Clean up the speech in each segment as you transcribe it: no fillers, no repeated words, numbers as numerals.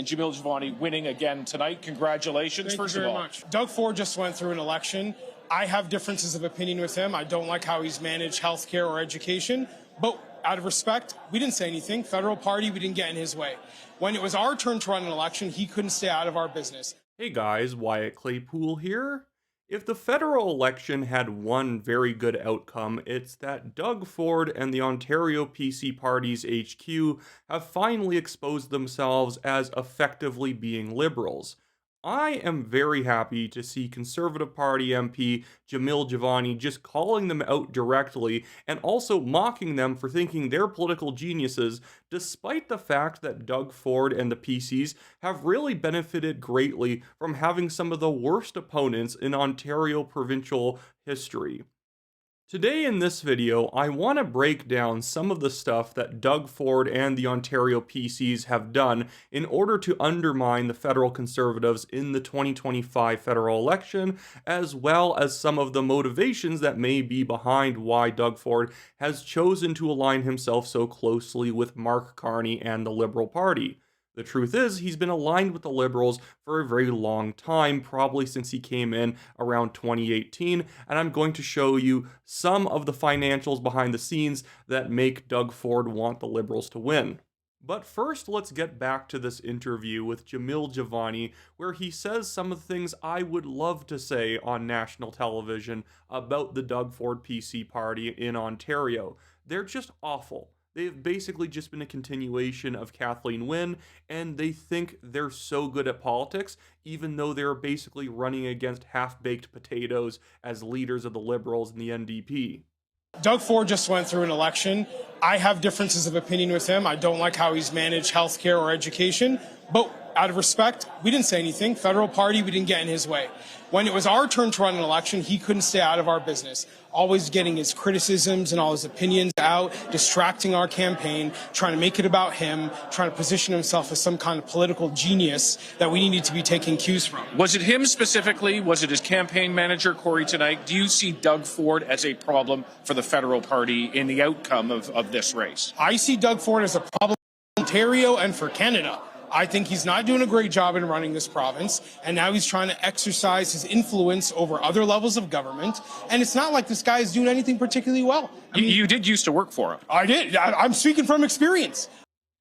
And Jamil Jivani winning again tonight. Congratulations, first of all. Thank you very much. Doug Ford just went through an election. I have differences of opinion with him. I don't like how he's managed healthcare or education. But out of respect, we didn't say anything. Federal party, we didn't get in his way. When it was our turn to run an election, he couldn't stay out of our business. Hey guys, Wyatt Claypool here. If the federal election had one very good outcome, it's that Doug Ford and the Ontario PC Party's HQ have finally exposed themselves as effectively being liberals. I am very happy to see Conservative Party MP Jamil Jivani just calling them out directly and also mocking them for thinking they're political geniuses, despite the fact that Doug Ford and the PCs have really benefited greatly from having some of the worst opponents in Ontario provincial history. Today in this video, I want to break down some of the stuff that Doug Ford and the Ontario PCs have done in order to undermine the federal Conservatives in the 2025 federal election, as well as some of the motivations that may be behind why Doug Ford has chosen to align himself so closely with Mark Carney and the Liberal Party. The truth is, he's been aligned with the Liberals for a very long time, probably since he came in around 2018, and I'm going to show you some of the financials behind the scenes that make Doug Ford want the Liberals to win. But first, let's get back to this interview with Jamil Jivani, where he says some of the things I would love to say on national television about the Doug Ford PC party in Ontario. They're just awful. They've basically just been a continuation of Kathleen Wynne, and they think they're so good at politics, even though they're basically running against half-baked potatoes as leaders of the Liberals and the NDP. Doug Ford just went through an election. I have differences of opinion with him. I don't like how he's managed healthcare or education. But out of respect, we didn't say anything. Federal party, we didn't get in his way. When it was our turn to run an election, he couldn't stay out of our business. Always getting his criticisms and all his opinions out, distracting our campaign, trying to make it about him, trying to position himself as some kind of political genius that we needed to be taking cues from. Was it him specifically? Was it his campaign manager, Cory Tanike? Do you see Doug Ford as a problem for the federal party in the outcome of this race? I see Doug Ford as a problem for Ontario and for Canada. I think he's not doing a great job in running this province, and now he's trying to exercise his influence over other levels of government, and it's not like this guy is doing anything particularly well. You did used to work for him. I did. I'm speaking from experience.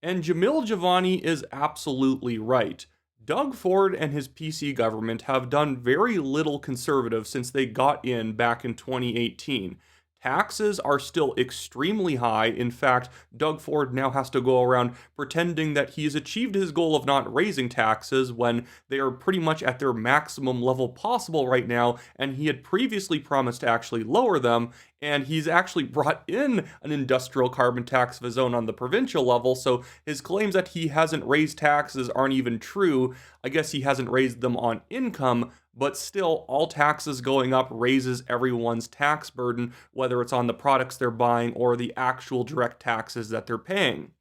And Jamil Jivani is absolutely right. Doug Ford and his PC government have done very little conservative since they got in back in 2018. Taxes are still extremely high. In fact, Doug Ford now has to go around pretending that he's achieved his goal of not raising taxes when they are pretty much at their maximum level possible right now, and he had previously promised to actually lower them, and he's actually brought in an industrial carbon tax of his own on the provincial level, so his claims that he hasn't raised taxes aren't even true. I guess he hasn't raised them on income, but still, all taxes going up raises everyone's tax burden, whether it's on the products they're buying or the actual direct taxes that they're paying.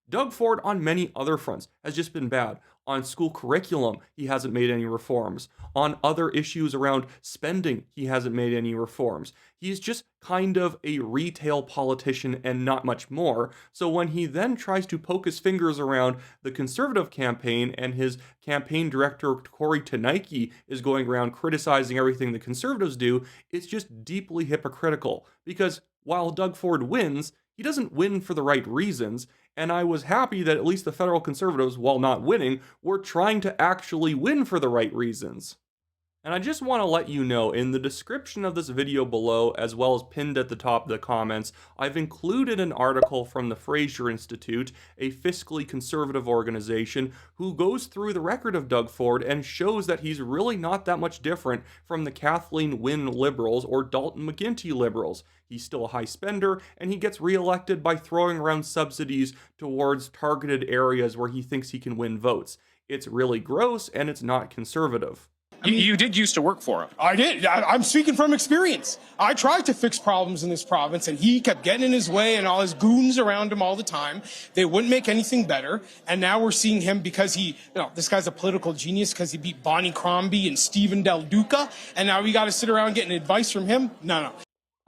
Doug Ford, on many other fronts, has just been bad. On school curriculum, he hasn't made any reforms. On other issues around spending, he hasn't made any reforms. He's just kind of a retail politician and not much more. So when he then tries to poke his fingers around the Conservative campaign and his campaign director, Cory Tanike, is going around criticizing everything the Conservatives do, it's just deeply hypocritical. Because while Doug Ford wins, he doesn't win for the right reasons, and I was happy that at least the federal Conservatives, while not winning, were trying to actually win for the right reasons. And I just want to let you know, in the description of this video below, as well as pinned at the top of the comments, I've included an article from the Fraser Institute, a fiscally conservative organization, who goes through the record of Doug Ford and shows that he's really not that much different from the Kathleen Wynne Liberals or Dalton McGuinty Liberals. He's still a high spender, and he gets reelected by throwing around subsidies towards targeted areas where he thinks he can win votes. It's really gross, and it's not conservative. You did used to work for him. I did. I'm speaking from experience. I tried to fix problems in this province, and he kept getting in his way and all his goons around him all the time. They wouldn't make anything better. And now we're seeing him because this guy's a political genius because he beat Bonnie Crombie and Stephen Del Duca. And now we got to sit around getting advice from him? No.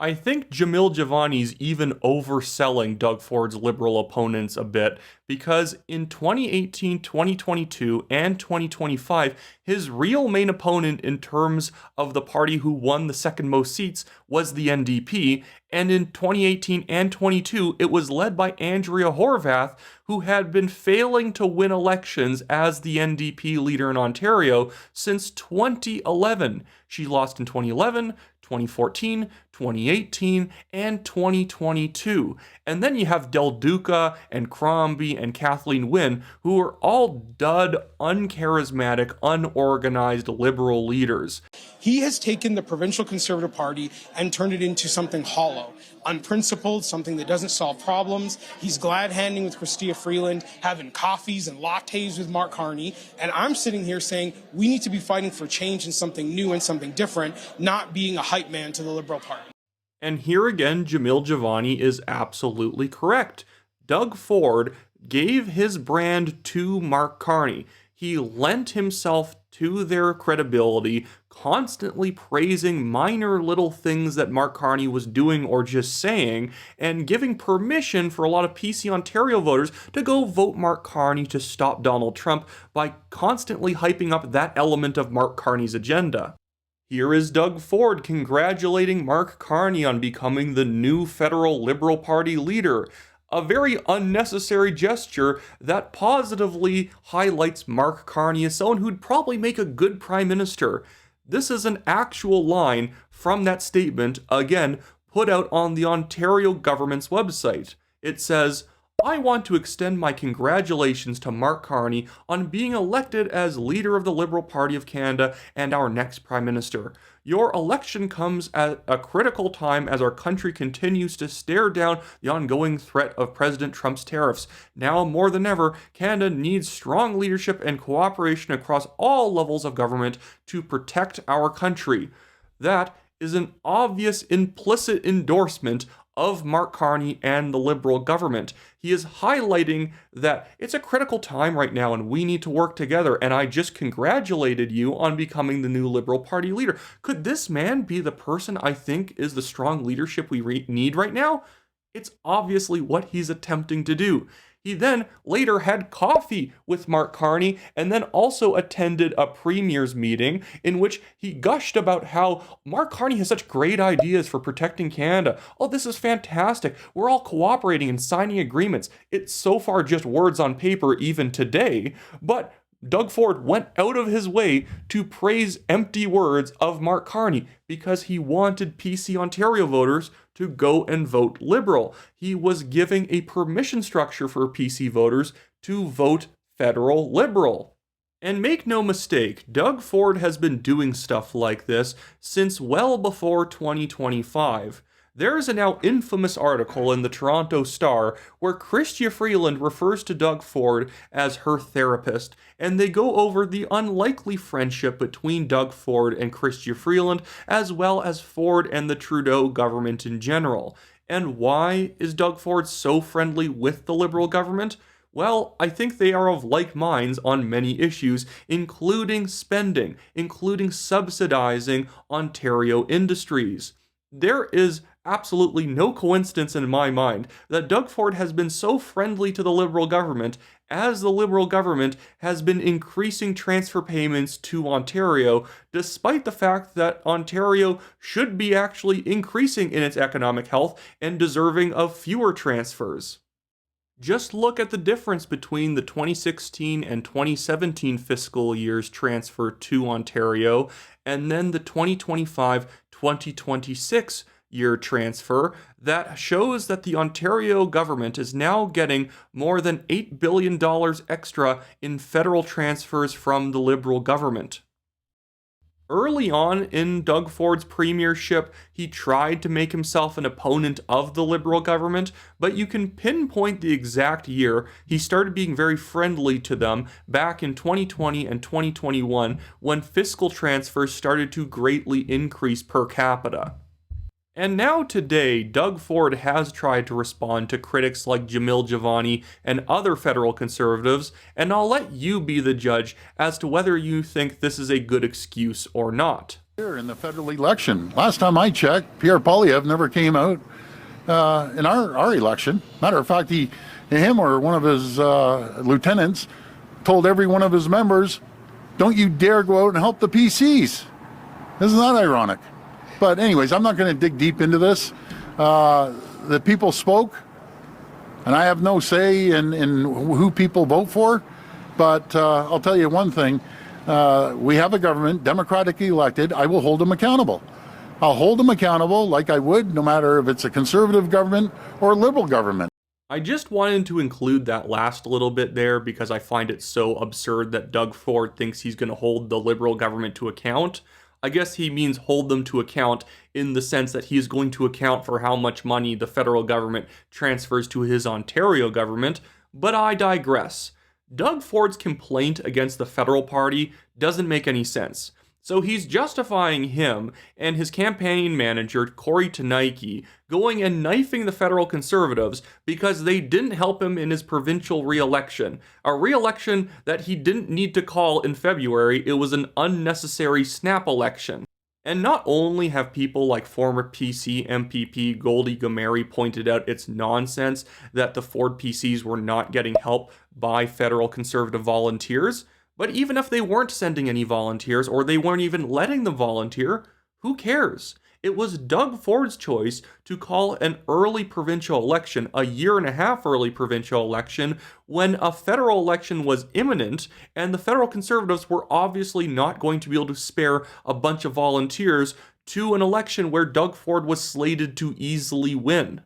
I think Jamil Jivani's even overselling Doug Ford's Liberal opponents a bit, because in 2018, 2022, and 2025, his real main opponent in terms of the party who won the second most seats was the NDP, and in 2018 and 22, it was led by Andrea Horwath, who had been failing to win elections as the NDP leader in Ontario since 2011. She lost in 2011, 2014, 2018, and 2022. And then you have Del Duca and Crombie and Kathleen Wynne, who are all dud, uncharismatic, unorganized Liberal leaders. He has taken the provincial Conservative Party and turned it into something hollow, unprincipled, something that doesn't solve problems. He's glad-handing with Chrystia Freeland, having coffees and lattes with Mark Carney, and I'm sitting here saying we need to be fighting for change and something new and something different, not being a hype man to the Liberal Party. And here again, Jamil Jivani is absolutely correct. Doug Ford gave his brand to Mark Carney. He lent himself to their credibility, constantly praising minor little things that Mark Carney was doing or just saying, and giving permission for a lot of PC Ontario voters to go vote Mark Carney to stop Donald Trump by constantly hyping up that element of Mark Carney's agenda. Here is Doug Ford congratulating Mark Carney on becoming the new federal Liberal Party leader. A very unnecessary gesture that positively highlights Mark Carney as someone who'd probably make a good prime minister. This is an actual line from that statement, again, put out on the Ontario government's website. It says, "I want to extend my congratulations to Mark Carney on being elected as leader of the Liberal Party of Canada and our next Prime Minister. Your election comes at a critical time as our country continues to stare down the ongoing threat of President Trump's tariffs. Now more than ever, Canada needs strong leadership and cooperation across all levels of government to protect our country." That is an obvious implicit endorsement of Mark Carney and the Liberal government. He is highlighting that it's a critical time right now and we need to work together, and I just congratulated you on becoming the new Liberal Party leader. Could this man be the person I think is the strong leadership we need right now? It's obviously what he's attempting to do. He then later had coffee with Mark Carney and then also attended a premier's meeting in which he gushed about how Mark Carney has such great ideas for protecting Canada. Oh, this is fantastic. We're all cooperating and signing agreements. It's so far just words on paper even today, but Doug Ford went out of his way to praise empty words of Mark Carney because he wanted PC Ontario voters to go and vote Liberal. He was giving a permission structure for PC voters to vote federal Liberal. And make no mistake, Doug Ford has been doing stuff like this since well before 2025. There is a now infamous article in the Toronto Star where Chrystia Freeland refers to Doug Ford as her therapist, and they go over the unlikely friendship between Doug Ford and Chrystia Freeland, as well as Ford and the Trudeau government in general. And why is Doug Ford so friendly with the Liberal government? Well, I think they are of like minds on many issues, including spending, including subsidizing Ontario industries. There is absolutely no coincidence in my mind that Doug Ford has been so friendly to the Liberal government as the Liberal government has been increasing transfer payments to Ontario, despite the fact that Ontario should be actually increasing in its economic health and deserving of fewer transfers. Just look at the difference between the 2016 and 2017 fiscal year's transfer to Ontario and then the 2025-2026 year transfer that shows that the Ontario government is now getting more than $8 billion extra in federal transfers from the Liberal government. Early on in Doug Ford's premiership, he tried to make himself an opponent of the Liberal government, but you can pinpoint the exact year he started being very friendly to them back in 2020 and 2021 when fiscal transfers started to greatly increase per capita. And now today, Doug Ford has tried to respond to critics like Jamil Jivani and other federal conservatives, and I'll let you be the judge as to whether you think this is a good excuse or not. Here in the federal election. Last time I checked, Pierre Poilievre never came out in our election. Matter of fact, him or one of his lieutenants told every one of his members, "Don't you dare go out and help the PCs." Isn't that ironic? But anyways, I'm not going to dig deep into this. The people spoke, and I have no say in who people vote for. But I'll tell you one thing. We have a government, democratically elected. I will hold them accountable. I'll hold them accountable like I would no matter if it's a conservative government or a liberal government. I just wanted to include that last little bit there because I find it so absurd that Doug Ford thinks he's going to hold the liberal government to account. I guess he means hold them to account in the sense that he's going to account for how much money the federal government transfers to his Ontario government, but I digress. Doug Ford's complaint against the federal party doesn't make any sense. So he's justifying him and his campaign manager, Cory Tanike, going and knifing the federal Conservatives because they didn't help him in his provincial re-election. A re-election that he didn't need to call in February. It was an unnecessary snap election. And not only have people like former PC MPP Goldie Gameri pointed out it's nonsense that the Ford PCs were not getting help by federal Conservative volunteers, but even if they weren't sending any volunteers or they weren't even letting them volunteer, who cares? It was Doug Ford's choice to call an early provincial election, a year-and-a-half early provincial election, when a federal election was imminent, and the federal Conservatives were obviously not going to be able to spare a bunch of volunteers to an election where Doug Ford was slated to easily win.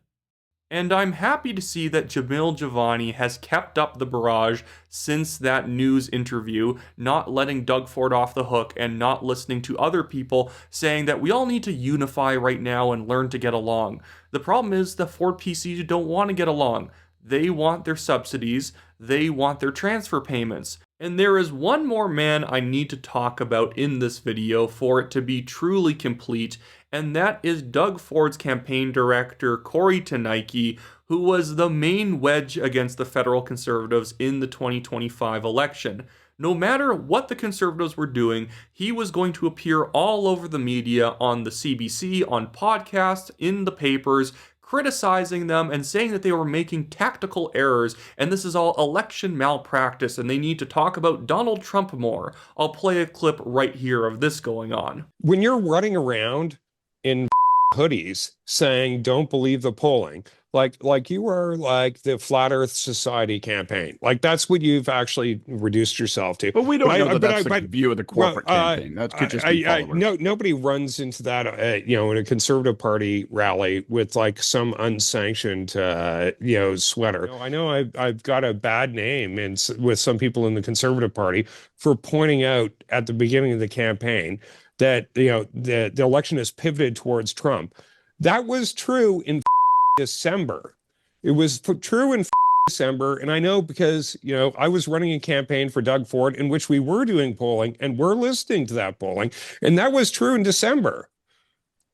And I'm happy to see that Jamil Jivani has kept up the barrage since that news interview, not letting Doug Ford off the hook and not listening to other people saying that we all need to unify right now and learn to get along. The problem is the Ford PCs don't want to get along. They want their subsidies, they want their transfer payments. And there is one more man I need to talk about in this video for it to be truly complete, and that is Doug Ford's campaign director, Cory Tanike, who was the main wedge against the federal Conservatives in the 2025 election. No matter what the Conservatives were doing, he was going to appear all over the media, on the CBC, on podcasts, in the papers, criticizing them and saying that they were making tactical errors and this is all election malpractice and they need to talk about Donald Trump more. I'll play a clip right here of this going on. When you're running around in hoodies saying don't believe the polling, like you were like the Flat Earth Society campaign, like that's what you've actually reduced yourself to. But we don't know that's the view of the corporate campaign. That could just be followers. Nobody runs into that, in a Conservative Party rally with like some unsanctioned, sweater. I know I've got a bad name with some people in the Conservative Party for pointing out at the beginning of the campaign that the election is pivoted towards Trump. That was true in December. It was true in December, and I know because I was running a campaign for Doug Ford in which we were doing polling and we're listening to that polling, and that was true in December,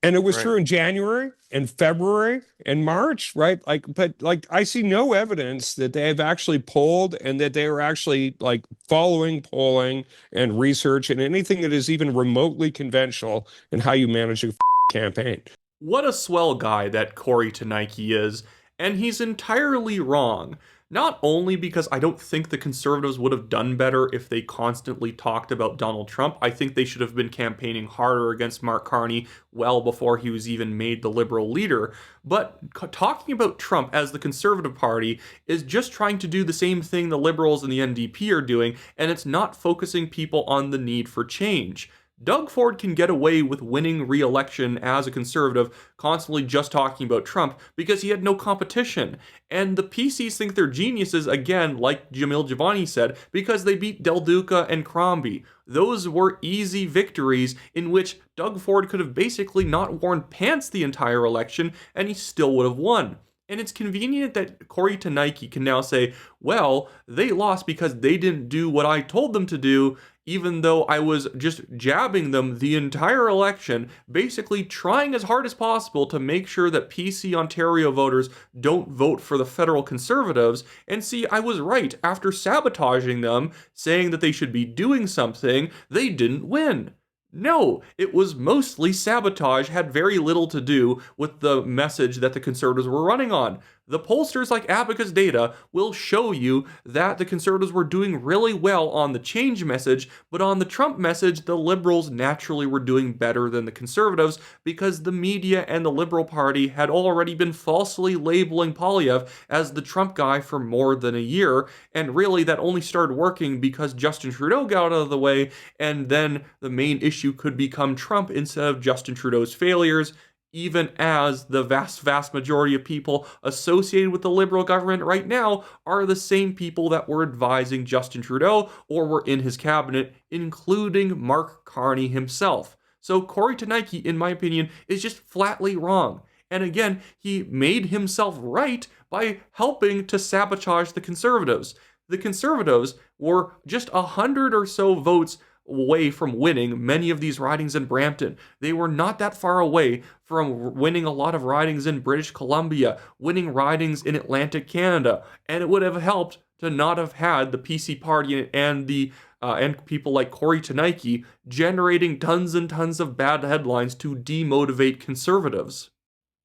and it was true in January and February and March, right? But I see no evidence that they have actually polled and that they are actually like following polling and research and anything that is even remotely conventional in how you manage a campaign. What a swell guy that Cory Tanike is, and he's entirely wrong. Not only because I don't think the Conservatives would have done better if they constantly talked about Donald Trump. I think they should have been campaigning harder against Mark Carney well before he was even made the Liberal leader. But talking about Trump as the Conservative Party is just trying to do the same thing the Liberals and the NDP are doing, and it's not focusing people on the need for change. Doug Ford can get away with winning re-election as a Conservative, constantly just talking about Trump, because he had no competition. And the PCs think they're geniuses, again, like Jamil Jivani said, because they beat Del Duca and Crombie. Those were easy victories in which Doug Ford could have basically not worn pants the entire election, and he still would have won. And it's convenient that Cory Tanike can now say, well, they lost because they didn't do what I told them to do, even though I was just jabbing them the entire election, basically trying as hard as possible to make sure that PC Ontario voters don't vote for the federal Conservatives. And see, I was right. After sabotaging them, saying that they should be doing something, they didn't win. No, it was mostly sabotage, had very little to do with the message that the Conservatives were running on. The pollsters like Abacus Data will show you that the Conservatives were doing really well on the change message, but on the Trump message, the Liberals naturally were doing better than the Conservatives because the media and the Liberal Party had already been falsely labeling Poilievre as the Trump guy for more than a year, and really that only started working because Justin Trudeau got out of the way, and then the main issue could become Trump instead of Justin Trudeau's failures, even as the vast majority of people associated with the Liberal government right now are the same people that were advising Justin Trudeau or were in his cabinet, including Mark Carney himself. So Cory Tanike, in my opinion, is just flatly wrong. And again, he made himself right by helping to sabotage the Conservatives. The Conservatives were just 100 or so votes away from winning many of these ridings in Brampton. They were not that far away from winning a lot of ridings in British Columbia, winning ridings in Atlantic Canada, and it would have helped to not have had the PC party and people like Cory Tanike generating tons and tons of bad headlines to demotivate Conservatives.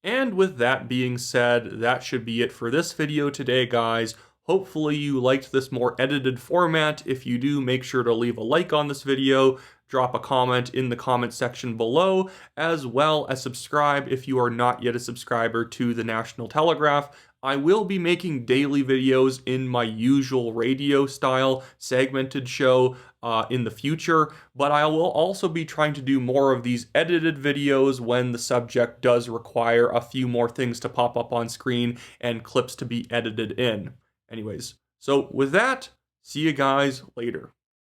And with that being said, that should be it for this video today, guys. Hopefully you liked this more edited format. If you do, make sure to leave a like on this video, drop a comment in the comment section below, as well as subscribe if you are not yet a subscriber to the National Telegraph. I will be making daily videos in my usual radio style segmented show in the future, but I will also be trying to do more of these edited videos when the subject does require a few more things to pop up on screen and clips to be edited in. Anyways, so with that, see you guys later.